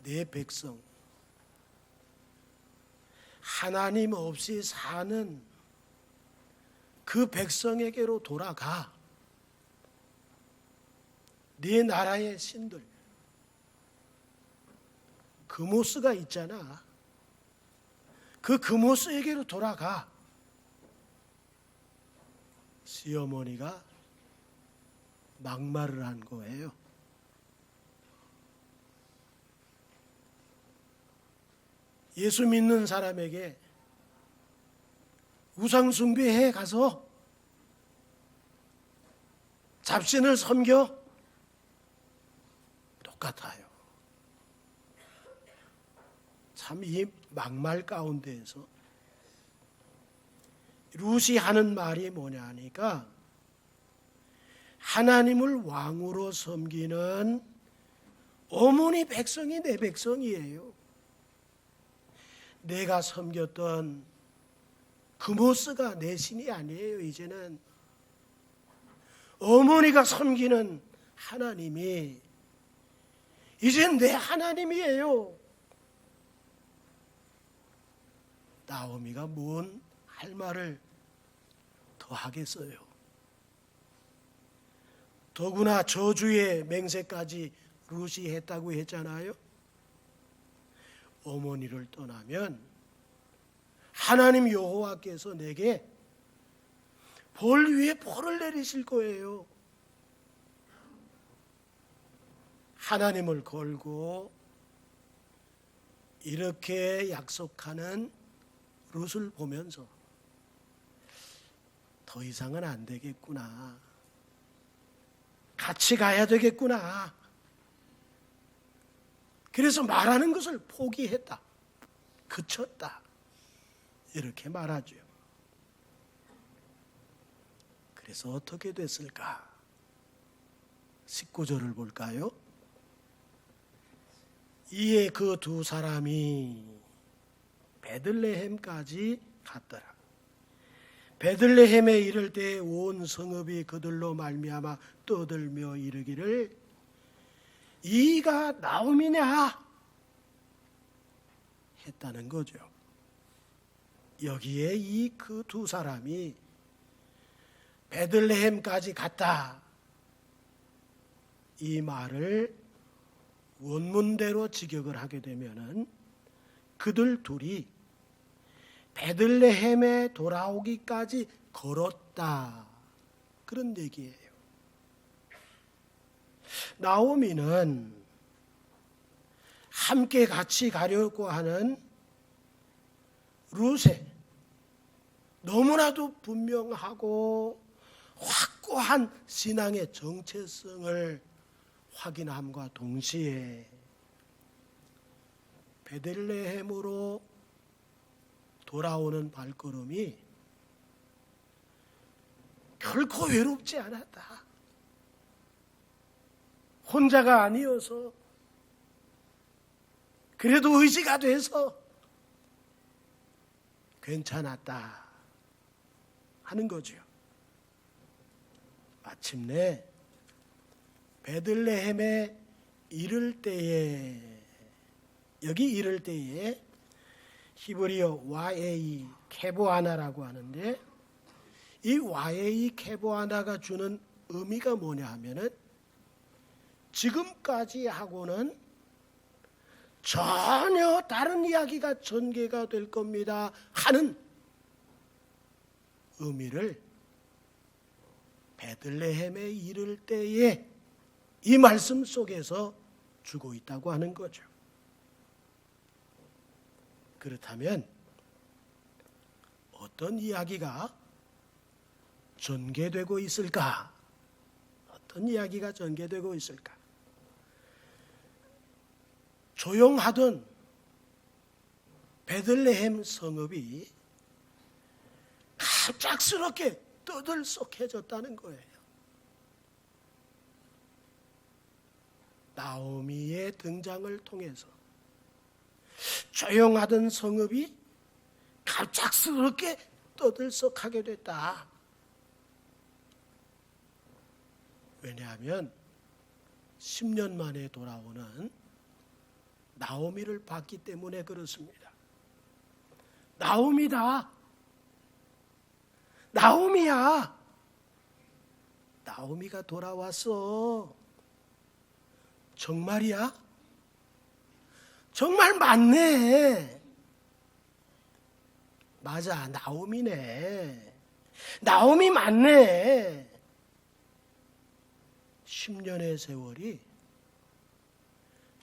내 백성, 하나님 없이 사는 그 백성에게로 돌아가. 네 나라의 신들, 그모스가 있잖아. 그 그모스에게로 돌아가. 시어머니가 막말을 한 거예요. 예수 믿는 사람에게 우상숭배에 가서 잡신을 섬겨? 똑같아요. 참 이 막말 가운데에서 룻이 하는 말이 뭐냐 하니까 하나님을 왕으로 섬기는 어머니 백성이 내 백성이에요. 내가 섬겼던 그모스가 내 신이 아니에요. 이제는 어머니가 섬기는 하나님이 이젠 내 하나님이에요. 나오미가 뭔 할 말을 더 하겠어요. 더구나 저주의 맹세까지 룻이 했다고 했잖아요. 어머니를 떠나면 하나님 여호와께서 내게 벌 위에 벌을 내리실 거예요. 하나님을 걸고 이렇게 약속하는 룻을 보면서 더 이상은 안 되겠구나. 같이 가야 되겠구나. 그래서 말하는 것을 포기했다. 그쳤다. 이렇게 말하죠. 그래서 어떻게 됐을까? 19절을 볼까요? 이에 그 두 사람이 베들레헴까지 갔더라. 베들레헴에 이를 때 온 성읍이 그들로 말미암아 떠들며 이르기를 이가 나오미냐 했다는 거죠. 여기에 이 그 두 사람이 베들레헴까지 갔다. 이 말을 원문대로 직역을 하게 되면은 그들 둘이 베들레헴에 돌아오기까지 걸었다. 그런 얘기예요. 나오미는 함께 같이 가려고 하는 룻의 너무나도 분명하고 확고한 신앙의 정체성을 확인함과 동시에 베들레헴으로 돌아오는 발걸음이 결코 외롭지 않았다. 혼자가 아니어서 그래도 의지가 돼서 괜찮았다 하는 거죠. 마침내 베들레헴에 이를 때에, 여기 이를 때에 히브리어 와에이 케보아나라고 하는데, 이 와에이 케보아나가 주는 의미가 뭐냐 하면은 지금까지 하고는 전혀 다른 이야기가 전개가 될 겁니다 하는 의미를 베들레헴에 이를 때에 이 말씀 속에서 주고 있다고 하는 거죠. 그렇다면 어떤 이야기가 전개되고 있을까? 어떤 이야기가 전개되고 있을까? 조용하던 베들레헴 성읍이 갑작스럽게 떠들썩해졌다는 거예요. 나오미의 등장을 통해서 조용하던 성읍이 갑작스럽게 떠들썩하게 됐다. 왜냐하면 10년 만에 돌아오는 나오미를 봤기 때문에 그렇습니다. 나오미다. 나오미야. 나오미가 돌아왔어. 정말이야? 정말 맞네. 맞아, 나오미네. 나오미 맞네. 10년의 세월이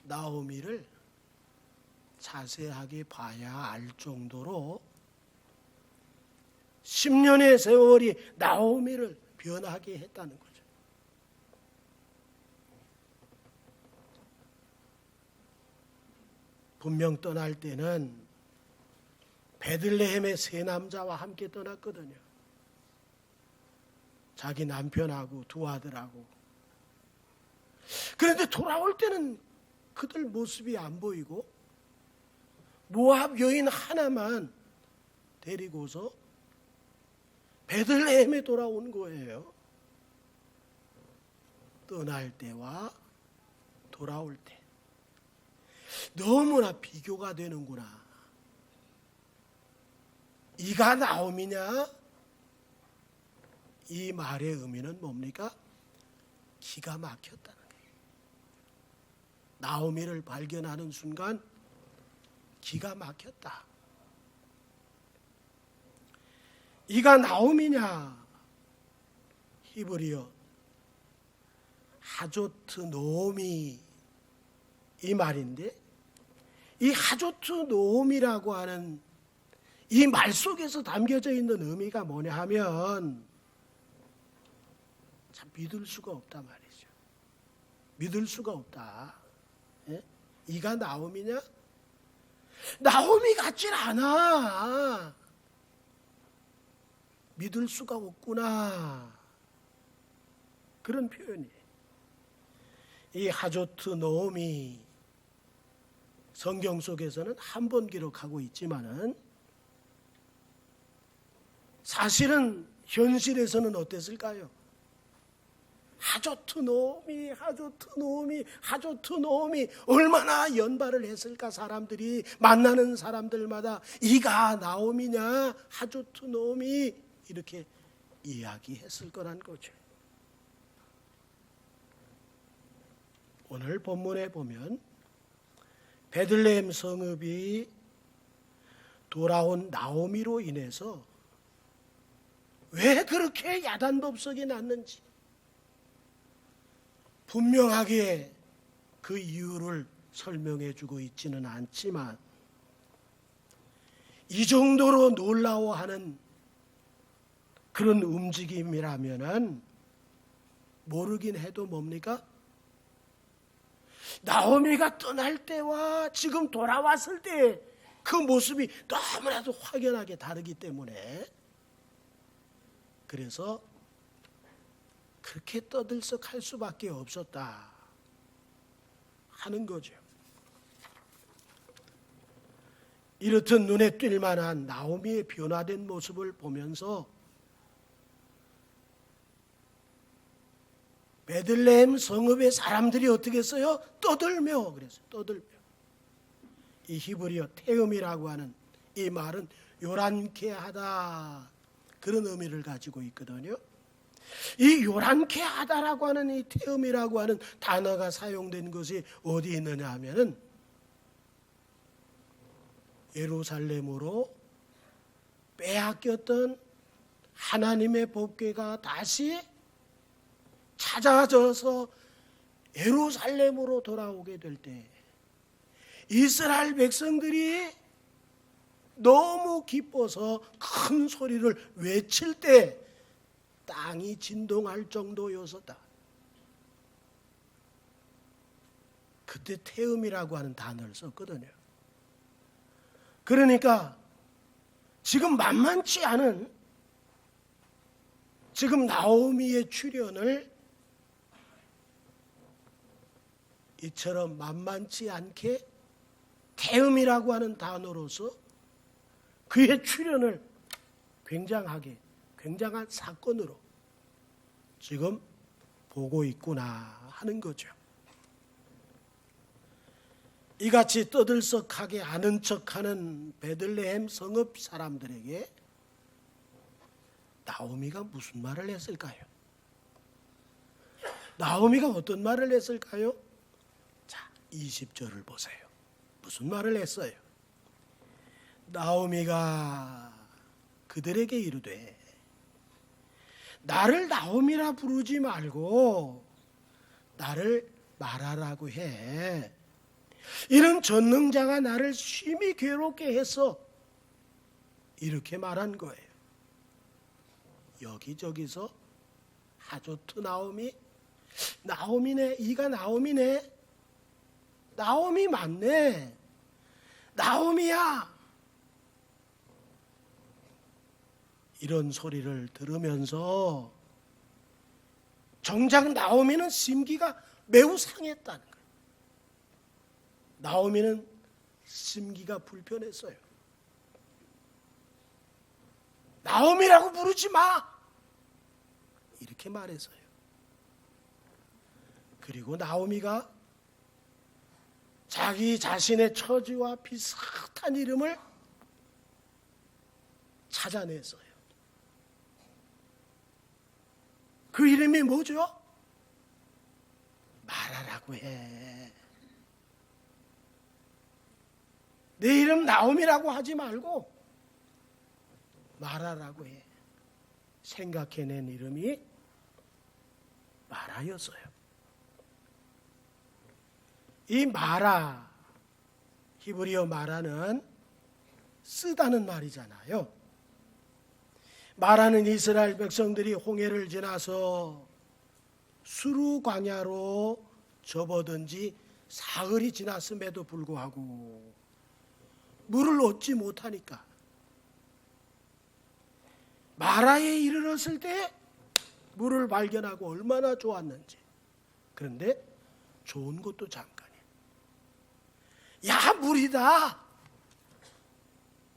나오미를 자세하게 봐야 알 정도로 10년의 세월이 나오미를 변하게 했다는 거죠. 분명 떠날 때는 베들레헴의 세 남자와 함께 떠났거든요. 자기 남편하고 두 아들하고. 그런데 돌아올 때는 그들 모습이 안 보이고 모압 여인 하나만 데리고서 베들레헴에 돌아온 거예요. 떠날 때와 돌아올 때 너무나 비교가 되는구나. 이가 나오미냐? 이 말의 의미는 뭡니까? 기가 막혔다는 거예요. 나오미를 발견하는 순간 기가 막혔다. 이가 나오미냐? 히브리어 하조트 노미 이 말인데, 이 하조트 노미라고 하는 이 말 속에서 담겨져 있는 의미가 뭐냐 하면 참 믿을 수가 없다 말이죠. 믿을 수가 없다. 예? 이가 나오미냐? 나오미 같질 않아. 믿을 수가 없구나. 그런 표현이에요. 이 하조트 노미 성경 속에서는 한 번 기록하고 있지만은 사실은 현실에서는 어땠을까요? 하조트 노미, 하조트 노미, 하조트 노미 얼마나 연발을 했을까. 사람들이 만나는 사람들마다 이가 나오미냐, 하조트 노미 이렇게 이야기했을 거란 거죠. 오늘 본문에 보면 베들레헴 성읍이 돌아온 나오미로 인해서 왜 그렇게 야단법석이 났는지 분명하게 그 이유를 설명해 주고 있지는 않지만 이 정도로 놀라워하는 그런 움직임이라면은 모르긴 해도 뭡니까? 나오미가 떠날 때와 지금 돌아왔을 때 그 모습이 너무나도 확연하게 다르기 때문에 그래서 그렇게 떠들썩할 수밖에 없었다 하는 거죠. 이렇듯 눈에 띌 만한 나오미의 변화된 모습을 보면서 베들레헴 성읍의 사람들이 어떻게 했어요? 떠들며 그랬어요. 떠들며. 이 히브리어 태음이라고 하는 이 말은 요란케 하다 그런 의미를 가지고 있거든요. 이 요란케 하다라고 하는 이 태음이라고 하는 단어가 사용된 것이 어디 있느냐 하면은 예루살렘으로 빼앗겼던 하나님의 법궤가 다시 찾아져서 예루살렘으로 돌아오게 될 때 이스라엘 백성들이 너무 기뻐서 큰 소리를 외칠 때 땅이 진동할 정도였었다. 그때 태음이라고 하는 단어를 썼거든요. 그러니까 지금 만만치 않은 지금 나오미의 출현을 이처럼 만만치 않게 태음이라고 하는 단어로서 그의 출현을 굉장한 사건으로 지금 보고 있구나 하는 거죠. 이같이 떠들썩하게 아는 척하는 베들레헴 성읍 사람들에게 나오미가 무슨 말을 했을까요? 나오미가 어떤 말을 했을까요? 자, 20절을 보세요. 무슨 말을 했어요? 나오미가 그들에게 이르되 나를 나오미라 부르지 말고 나를 마라라고 해. 이는 전능자가 나를 심히 괴롭게 했어. 이렇게 말한 거예요. 여기저기서 하조트 나오미, 나오미네, 이가 나오미네, 나오미 맞네, 나오미야, 이런 소리를 들으면서 정작 나오미는 심기가 매우 상했다는 거예요. 나오미는 심기가 불편했어요. 나오미라고 부르지 마, 이렇게 말했어요. 그리고 나오미가 자기 자신의 처지와 비슷한 이름을 찾아냈어요. 그 이름이 뭐죠? 마라라고 해. 내 이름 나오미라고 하지 말고 마라라고 해. 생각해낸 이름이 마라였어요. 이 마라, 히브리어 마라는 쓰다는 말이잖아요. 마라는 이스라엘 백성들이 홍해를 지나서 수르 광야로 접어든 지 사흘이 지났음에도 불구하고 물을 얻지 못하니까 마라에 이르렀을 때 물을 발견하고 얼마나 좋았는지. 그런데 좋은 것도 잠깐이야. 야, 물이다!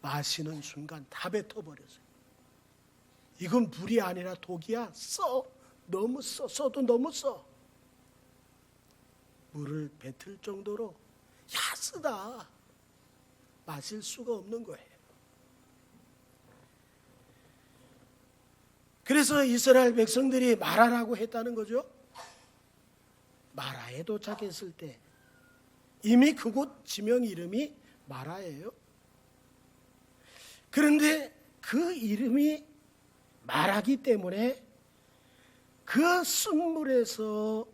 마시는 순간 다 뱉어버렸어요. 이건 물이 아니라 독이야. 써. 너무 써. 써도 너무 써. 물을 뱉을 정도로 야, 쓰다. 마실 수가 없는 거예요. 그래서 이스라엘 백성들이 마라라고 했다는 거죠. 마라에 도착했을 때 이미 그곳 지명 이름이 마라예요. 그런데 그 이름이 마라기 때문에 그 쓴물에서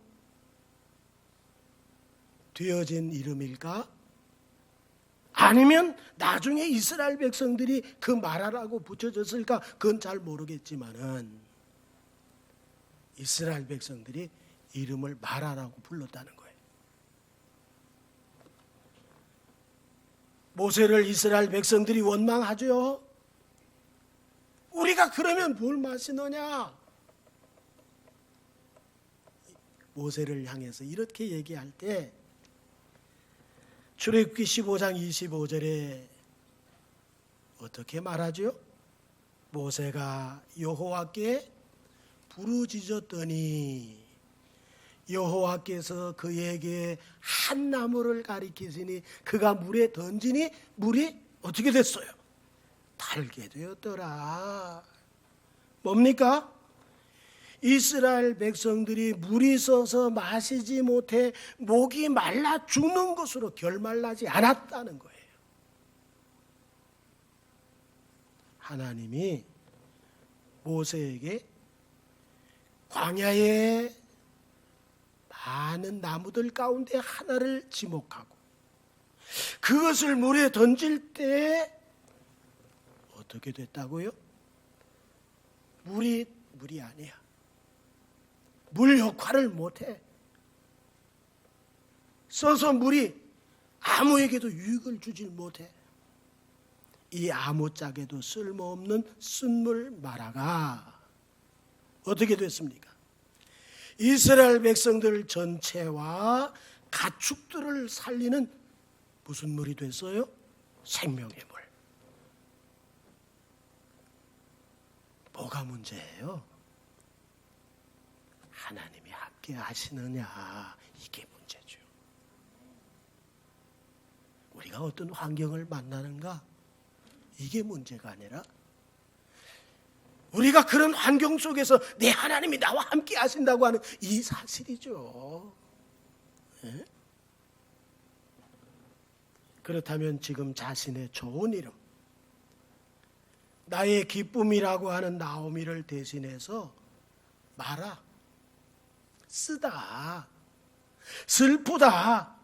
되어진 이름일까? 아니면 나중에 이스라엘 백성들이 그 마라라고 붙여졌을까? 그건 잘 모르겠지만은 이스라엘 백성들이 이름을 마라라고 불렀다는 거예요. 모세를 이스라엘 백성들이 원망하죠. 우리가 그러면 뭘 마시느냐? 모세를 향해서 이렇게 얘기할 때 출애굽기 15장 25절에 어떻게 말하죠? 모세가 여호와께 부르짖었더니 여호와께서 그에게 한 나무를 가리키시니 그가 물에 던지니 물이 어떻게 됐어요? 달게 되었더라. 뭡니까? 이스라엘 백성들이 물이 있어서 마시지 못해 목이 말라 죽는 것으로 결말나지 않았다는 거예요. 하나님이 모세에게 광야에 많은 나무들 가운데 하나를 지목하고 그것을 물에 던질 때 어떻게 됐다고요? 물이 아니야. 물 역할을 못해. 써서 물이 아무에게도 유익을 주질 못해. 이 아무짝에도 쓸모없는 쓴물 마라가 어떻게 됐습니까? 이스라엘 백성들 전체와 가축들을 살리는 무슨 물이 됐어요? 생명의 물. 뭐가 문제예요? 하나님이 함께 하시느냐, 이게 문제죠. 우리가 어떤 환경을 만나는가, 이게 문제가 아니라 우리가 그런 환경 속에서 내 하나님이 나와 함께 하신다고 하는 이 사실이죠. 예? 그렇다면 지금 자신의 좋은 이름, 나의 기쁨이라고 하는 나오미를 대신해서 마라, 쓰다, 슬프다,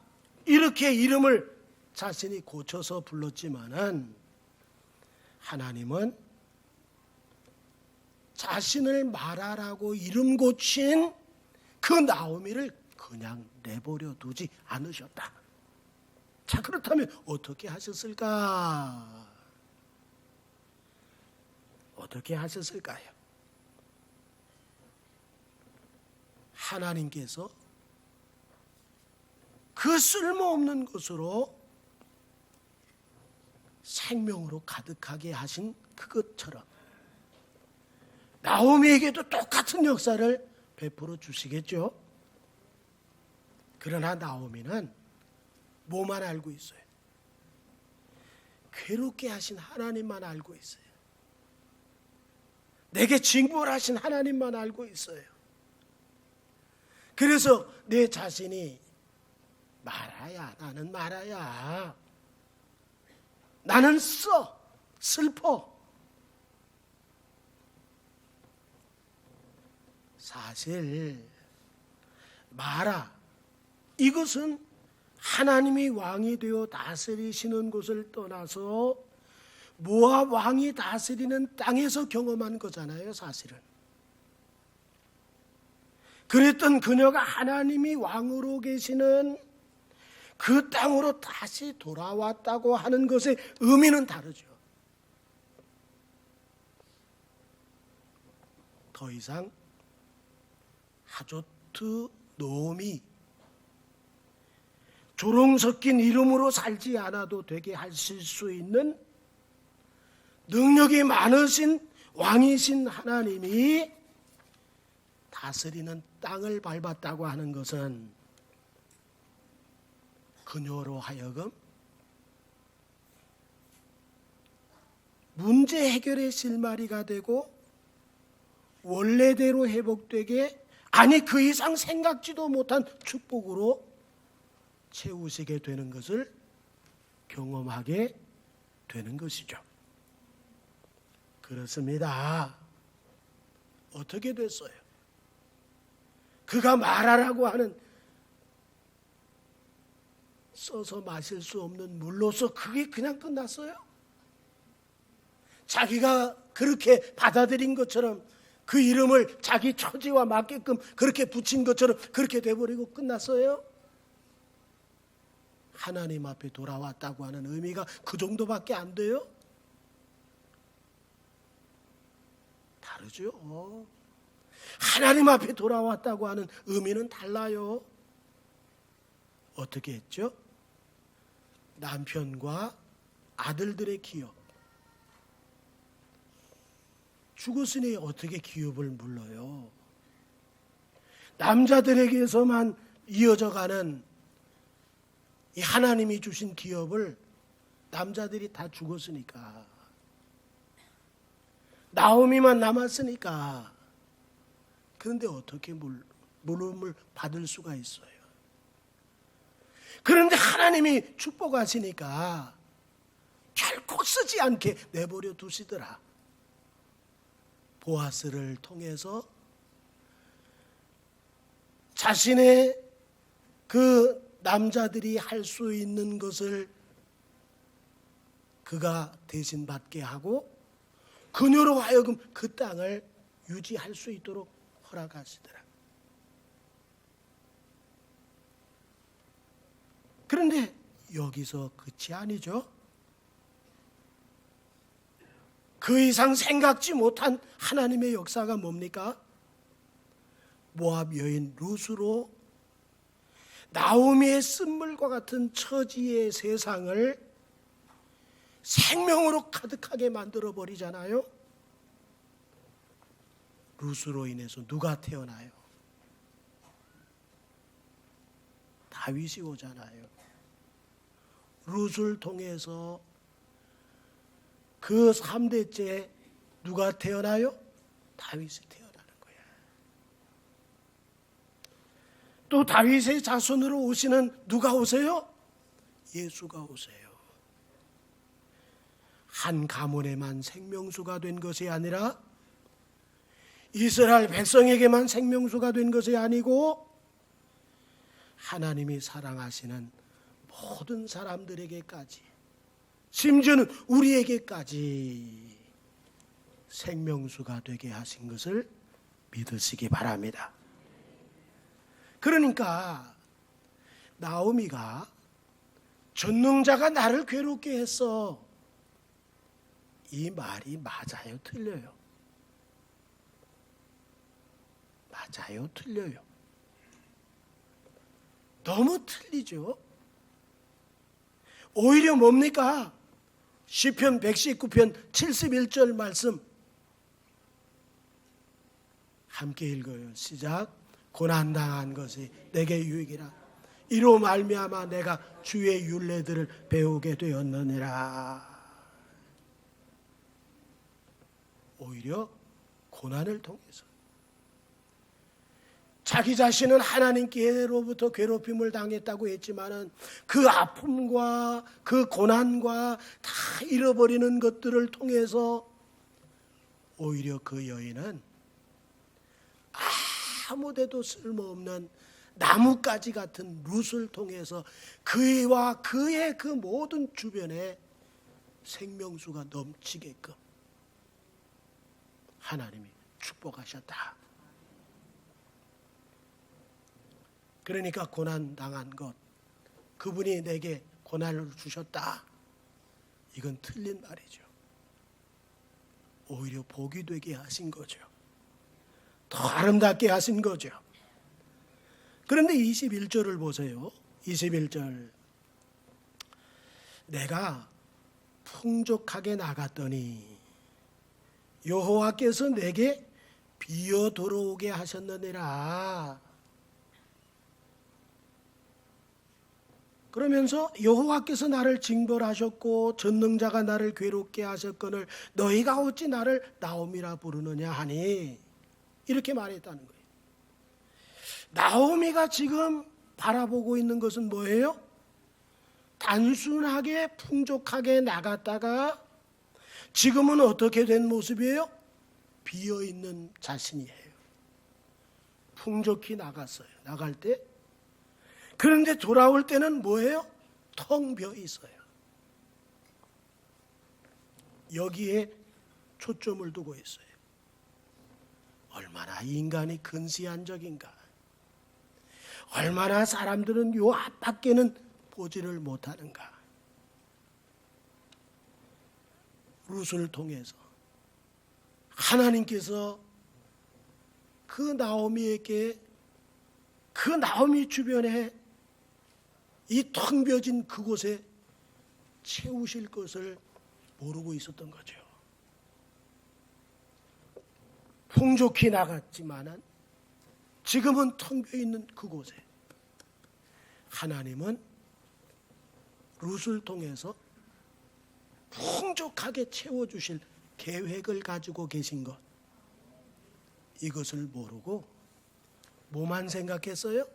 이렇게 이름을 자신이 고쳐서 불렀지만은 하나님은 자신을 마라라고 이름 고친 그 나오미를 그냥 내버려 두지 않으셨다. 자, 그렇다면 어떻게 하셨을까? 어떻게 하셨을까요? 하나님께서 그 쓸모없는 것으로 생명으로 가득하게 하신 그것처럼 나오미에게도 똑같은 역사를 베풀어 주시겠죠. 그러나 나오미는 뭐만 알고 있어요? 괴롭게 하신 하나님만 알고 있어요. 내게 징벌하신 하나님만 알고 있어요. 그래서 내 자신이 말아야, 나는 말아야, 나는 슬퍼. 사실 마라, 이것은 하나님이 왕이 되어 다스리시는 곳을 떠나서 모압 왕이 다스리는 땅에서 경험한 거잖아요, 사실은. 그랬던 그녀가 하나님이 왕으로 계시는 그 땅으로 다시 돌아왔다고 하는 것의 의미는 다르죠. 더 이상 하조트 노미, 조롱 섞인 이름으로 살지 않아도 되게 하실 수 있는 능력이 많으신 왕이신 하나님이 다스리는 땅을 밟았다고 하는 것은 그녀로 하여금 문제 해결의 실마리가 되고 원래대로 회복되게, 아니 그 이상 생각지도 못한 축복으로 채우시게 되는 것을 경험하게 되는 것이죠. 그렇습니다. 어떻게 됐어요? 그가 말하라고 하는 써서 마실 수 없는 물로서 그게 그냥 끝났어요? 자기가 그렇게 받아들인 것처럼 그 이름을 자기 처지와 맞게끔 그렇게 붙인 것처럼 그렇게 돼버리고 끝났어요? 하나님 앞에 돌아왔다고 하는 의미가 그 정도밖에 안 돼요? 다르죠. 하나님 앞에 돌아왔다고 하는 의미는 달라요. 어떻게 했죠? 남편과 아들들의 기업. 죽었으니 어떻게 기업을 물러요? 남자들에게서만 이어져가는 이 하나님이 주신 기업을 남자들이 다 죽었으니까, 나오미만 남았으니까. 그런데 어떻게 물음을 받을 수가 있어요? 그런데 하나님이 축복하시니까 결코 쓰지 않게 내버려 두시더라. 보아스를 통해서 자신의 그 남자들이 할 수 있는 것을 그가 대신 받게 하고 그녀로 하여금 그 땅을 유지할 수 있도록 허락하시더라. 그런데 여기서 끝이 아니죠. 그 이상 생각지 못한 하나님의 역사가 뭡니까? 모압 여인 룻으로 나오미의 쓴물과 같은 처지의 세상을 생명으로 가득하게 만들어 버리잖아요. 룻으로 인해서 누가 태어나요? 다윗이 오잖아요. 룻을 통해서 그 3대째 누가 태어나요? 다윗이 태어나는 거야. 또 다윗의 자손으로 오시는 누가 오세요? 예수가 오세요. 한 가문에만 생명수가 된 것이 아니라 이스라엘 백성에게만 생명수가 된 것이 아니고 하나님이 사랑하시는 모든 사람들에게까지, 심지어는 우리에게까지 생명수가 되게 하신 것을 믿으시기 바랍니다. 그러니까 나오미가 전능자가 나를 괴롭게 했어, 이 말이 맞아요, 틀려요? 맞아요, 틀려요? 너무 틀리죠. 오히려 뭡니까? 시편 119편 71절 말씀 함께 읽어요. 시작. 고난당한 것이 내게 유익이라, 이로 말미암아 내가 주의 율례들을 배우게 되었느니라. 오히려 고난을 통해서 자기 자신은 하나님께로부터 괴롭힘을 당했다고 했지만은 그 아픔과 그 고난과 다 잃어버리는 것들을 통해서 오히려 그 여인은 아무데도 쓸모없는 나뭇가지 같은 룻을 통해서 그와 그의 그 모든 주변에 생명수가 넘치게끔 하나님이 축복하셨다. 그러니까 고난 당한 것, 그분이 내게 고난을 주셨다, 이건 틀린 말이죠. 오히려 복이 되게 하신 거죠. 더 아름답게 하신 거죠. 그런데 21절을 보세요. 21절. 내가 풍족하게 나갔더니 여호와께서 내게 비어 들어오게 하셨느니라. 그러면서 여호와께서 나를 징벌하셨고 전능자가 나를 괴롭게 하셨거늘 너희가 어찌 나를 나오미라 부르느냐 하니, 이렇게 말했다는 거예요. 나오미가 지금 바라보고 있는 것은 뭐예요? 단순하게 풍족하게 나갔다가 지금은 어떻게 된 모습이에요? 비어있는 자신이에요. 풍족히 나갔어요, 나갈 때. 그런데 돌아올 때는 뭐예요? 텅 비어 있어요. 여기에 초점을 두고 있어요. 얼마나 인간이 근시안적인가, 얼마나 사람들은 요 앞밖에는 보지를 못하는가. 룻을 통해서 하나님께서 그 나오미에게, 그 나오미 주변에 이 텅 비어진 그곳에 채우실 것을 모르고 있었던 거죠. 풍족히 나갔지만은 지금은 텅 비어 있는 그곳에 하나님은 룻을 통해서 풍족하게 채워주실 계획을 가지고 계신 것, 이것을 모르고 뭐만 생각했어요?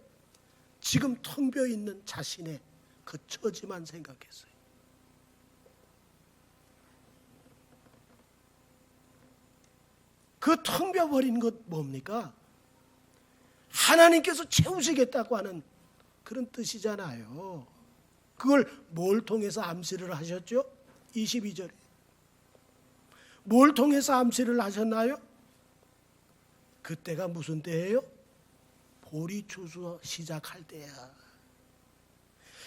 지금 텅 비어 있는 자신의 그 처지만 생각했어요. 그 텅 비어버린 것 뭡니까? 하나님께서 채우시겠다고 하는 그런 뜻이잖아요. 그걸 뭘 통해서 암시를 하셨죠? 22절에 뭘 통해서 암시를 하셨나요? 그때가 무슨 때예요? 보리 추수 시작할 때야.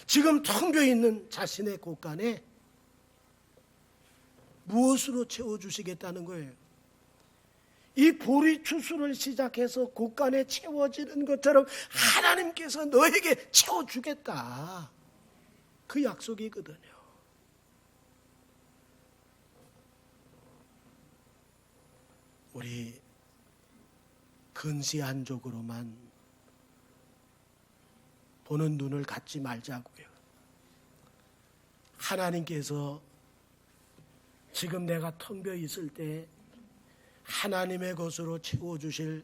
지금 텅 비어 있는 자신의 곳간에 무엇으로 채워주시겠다는 거예요? 이 보리 추수를 시작해서 곳간에 채워지는 것처럼 하나님께서 너에게 채워주겠다, 그 약속이거든요. 우리 근시안적으로만 보는 눈을 갖지 말자고요. 하나님께서 지금 내가 텅 비어 있을 때 하나님의 것으로 채워주실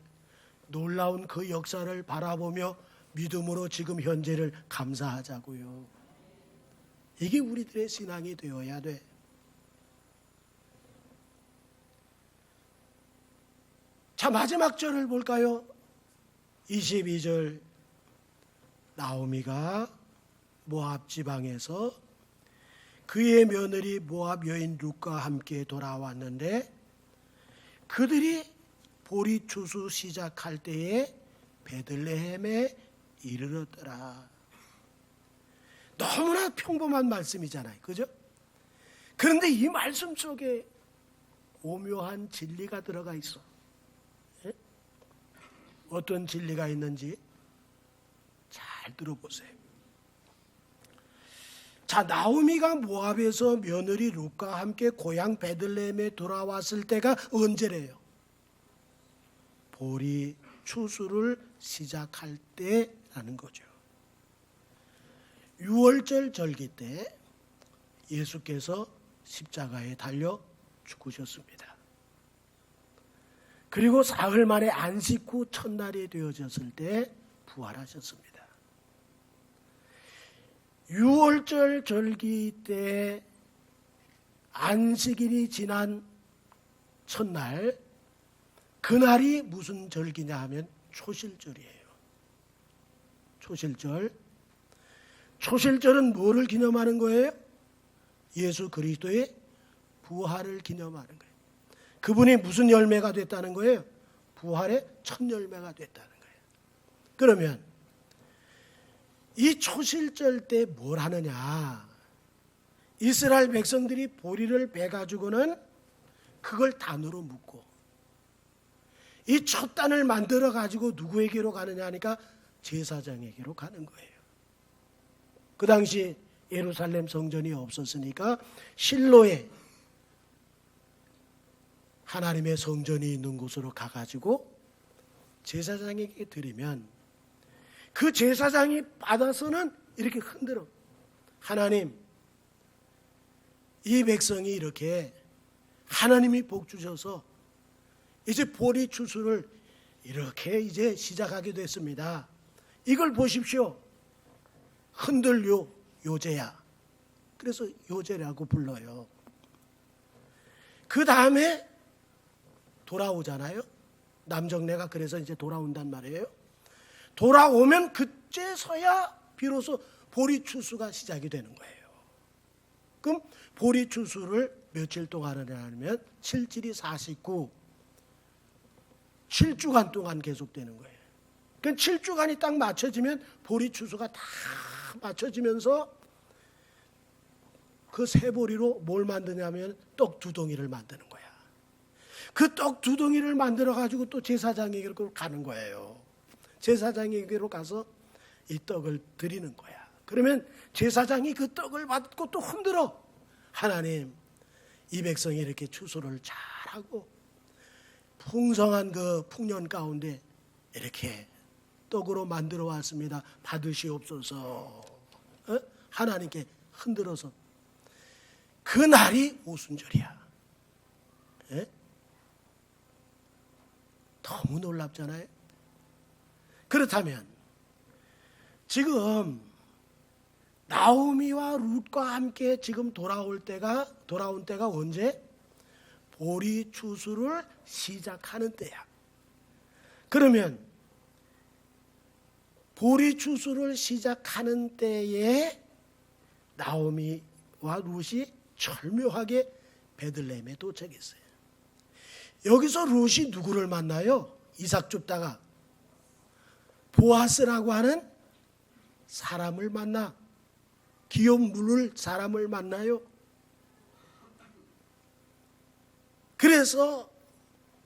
놀라운 그 역사를 바라보며 믿음으로 지금 현재를 감사하자고요. 이게 우리들의 신앙이 되어야 돼. 자, 마지막 절을 볼까요? 22절. 나오미가 모압 지방에서 그의 며느리 모압 여인 룻과 함께 돌아왔는데 그들이 보리 추수 시작할 때에 베들레헴에 이르렀더라. 너무나 평범한 말씀이잖아요, 그죠? 그런데 이 말씀 속에 오묘한 진리가 들어가 있어. 예? 어떤 진리가 있는지 잘 들어보세요. 자, 나오미가 모압에서 며느리 룻과 함께 고향 베들레헴에 돌아왔을 때가 언제래요? 보리 추수를 시작할 때라는 거죠. 6월절 절기 때 예수께서 십자가에 달려 죽으셨습니다. 그리고 사흘 만에 안식 후 첫날이 되어졌을 때 부활하셨습니다. 6월절 절기 때 안식일이 지난 첫날, 그날이 무슨 절기냐 하면 초실절이에요. 초실절. 초실절은 뭐를 기념하는 거예요? 예수 그리스도의 부활을 기념하는 거예요. 그분이 무슨 열매가 됐다는 거예요? 부활의 첫 열매가 됐다는 거예요. 그러면 이 초실절 때 뭘 하느냐? 이스라엘 백성들이 보리를 베가지고는 그걸 단으로 묶고 이 첫 단을 만들어 가지고 누구에게로 가느냐 하니까 제사장에게로 가는 거예요. 그 당시 예루살렘 성전이 없었으니까 실로에 하나님의 성전이 있는 곳으로 가가지고 제사장에게 드리면 그 제사장이 받아서는 이렇게 흔들어. 하나님, 이 백성이 이렇게 하나님이 복 주셔서 이제 보리 추수를 이렇게 이제 시작하게 됐습니다. 이걸 보십시오. 흔들요 요제야. 그래서 요제라고 불러요. 그 다음에 돌아오잖아요. 남정네가 그래서 이제 돌아온단 말이에요. 돌아오면 그때서야 비로소 보리 추수가 시작이 되는 거예요. 그럼 보리 추수를 며칠 동안 하냐면 7일이 49, 7주간 동안 계속되는 거예요. 그 7주간이 딱 맞춰지면 보리 추수가 다 맞춰지면서 그 새 보리로 뭘 만드냐면 떡 2덩이를 만드는 거야. 그 떡 2덩이를 만들어 가지고 또 제사장에게로 가는 거예요. 제사장에게로 가서 이 떡을 드리는 거야. 그러면 제사장이 그 떡을 받고 또 흔들어. 하나님, 이 백성이 이렇게 추수를 잘하고 풍성한 그 풍년 가운데 이렇게 떡으로 만들어 왔습니다. 받으시옵소서. 하나님께 흔들어서. 그날이 오순절이야. 에? 너무 놀랍잖아요. 그렇다면 지금 나오미와 룻과 함께 지금 돌아온 때가 언제? 보리 추수를 시작하는 때야. 그러면 보리 추수를 시작하는 때에 나오미와 룻이 절묘하게 베들레헴에 도착했어요. 여기서 룻이 누구를 만나요? 이삭 줍다가 보아스라고 하는 사람을 만나. 기업 물을 사람을 만나요. 그래서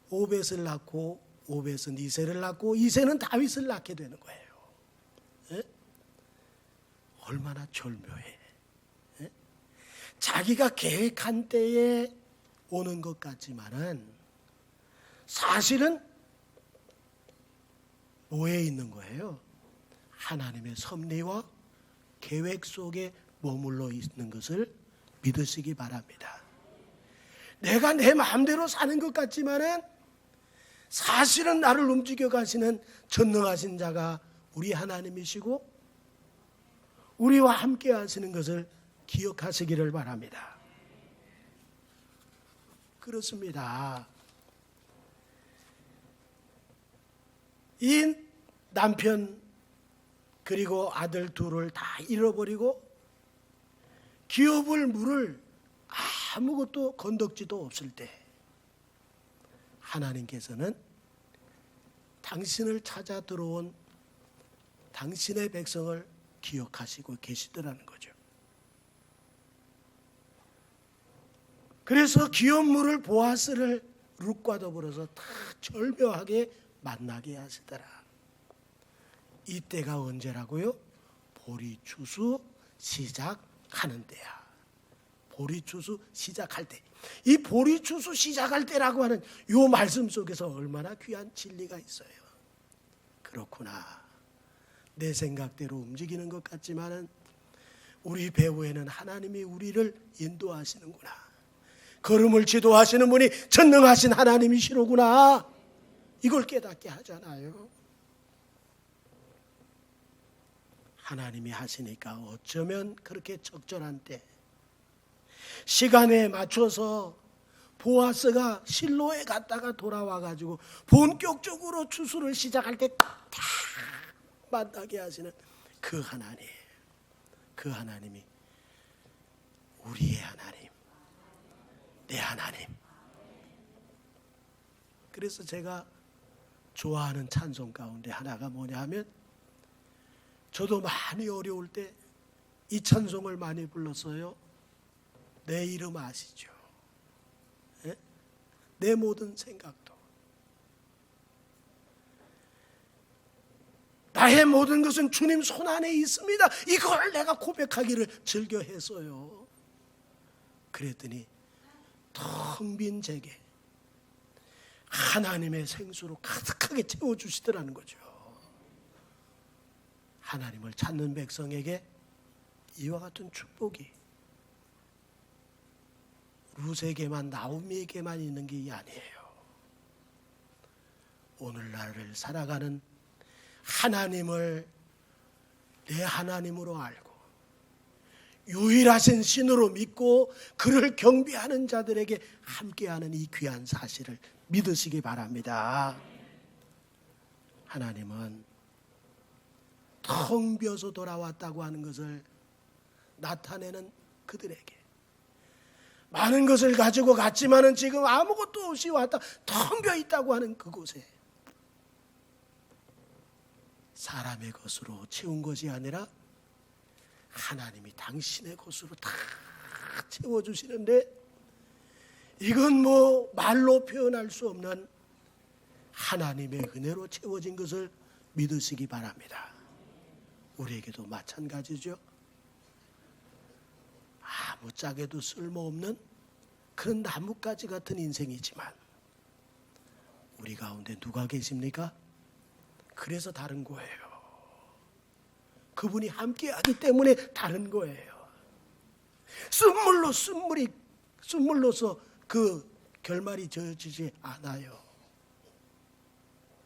오벳을 낳고 오벳은 이새를 낳고 이새는 다윗을 낳게 되는 거예요. 에? 얼마나 절묘해. 에? 자기가 계획한 때에 오는 것 같지만은 사실은 뭐에 있는 거예요? 하나님의 섭리와 계획 속에 머물러 있는 것을 믿으시기 바랍니다. 내가 내 마음대로 사는 것 같지만은 사실은 나를 움직여 가시는 전능하신 자가 우리 하나님이시고 우리와 함께 하시는 것을 기억하시기를 바랍니다. 그렇습니다. 이 남편 그리고 아들 둘을 다 잃어버리고 기업을 물을 아무것도 건덕지도 없을 때 하나님께서는 당신을 찾아 들어온 당신의 백성을 기억하시고 계시더라는 거죠. 그래서 기업 물을 보아스를 룻과 더불어서 다 절묘하게 만나게 하시더라. 이때가 언제라고요? 보리추수 시작하는 때야. 보리추수 시작할 때. 이 보리추수 시작할 때라고 하는 이 말씀 속에서 얼마나 귀한 진리가 있어요. 그렇구나. 내 생각대로 움직이는 것 같지만은 우리 배후에는 하나님이 우리를 인도하시는구나. 걸음을 지도하시는 분이 전능하신 하나님이시로구나. 이걸 깨닫게 하잖아요. 하나님이 하시니까 어쩌면 그렇게 적절한 때 시간에 맞춰서 보아스가 실로에 갔다가 돌아와 가지고 본격적으로 추수를 시작할 때 딱 만나게 하시는 그 하나님, 그 하나님이 우리의 하나님, 내 하나님. 그래서 제가 좋아하는 찬송 가운데 하나가 뭐냐 하면 저도 많이 어려울 때 이 찬송을 많이 불렀어요. 내 이름 아시죠? 예? 내 모든 생각도 나의 모든 것은 주님 손 안에 있습니다. 이걸 내가 고백하기를 즐겨 했어요. 그랬더니 텅 빈 제게 하나님의 생수로 가득하게 채워주시더라는 거죠. 하나님을 찾는 백성에게 이와 같은 축복이 룻에게만 나오미에게만 있는 게 아니에요. 오늘날을 살아가는 하나님을 내 하나님으로 알고 유일하신 신으로 믿고 그를 경배하는 자들에게 함께하는 이 귀한 사실을 믿으시기 바랍니다. 하나님은 텅 비어서 돌아왔다고 하는 것을 나타내는 그들에게 많은 것을 가지고 갔지만은 지금 아무것도 없이 왔다 텅 비어 있다고 하는 그곳에 사람의 것으로 채운 것이 아니라 하나님이 당신의 것으로 다 채워주시는데 이건 뭐 말로 표현할 수 없는 하나님의 은혜로 채워진 것을 믿으시기 바랍니다. 우리에게도 마찬가지죠. 아무짝에도 쓸모없는 그런 나뭇가지 같은 인생이지만 우리 가운데 누가 계십니까? 그래서 다른 거예요. 그분이 함께하기 때문에 다른 거예요. 쓴물로서 그 결말이 저어지지 않아요.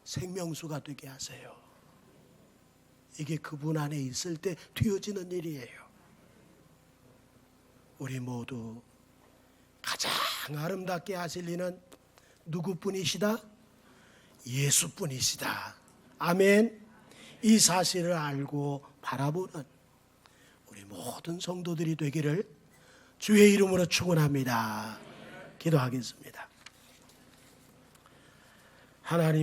생명수가 되게 하세요. 이게 그분 안에 있을 때 되어지는 일이에요. 우리 모두 가장 아름답게 하실 이는 누구뿐이시다? 예수뿐이시다. 아멘. 이 사실을 알고 바라보는 우리 모든 성도들이 되기를 주의 이름으로 축원합니다. 기도하겠습니다. 하나님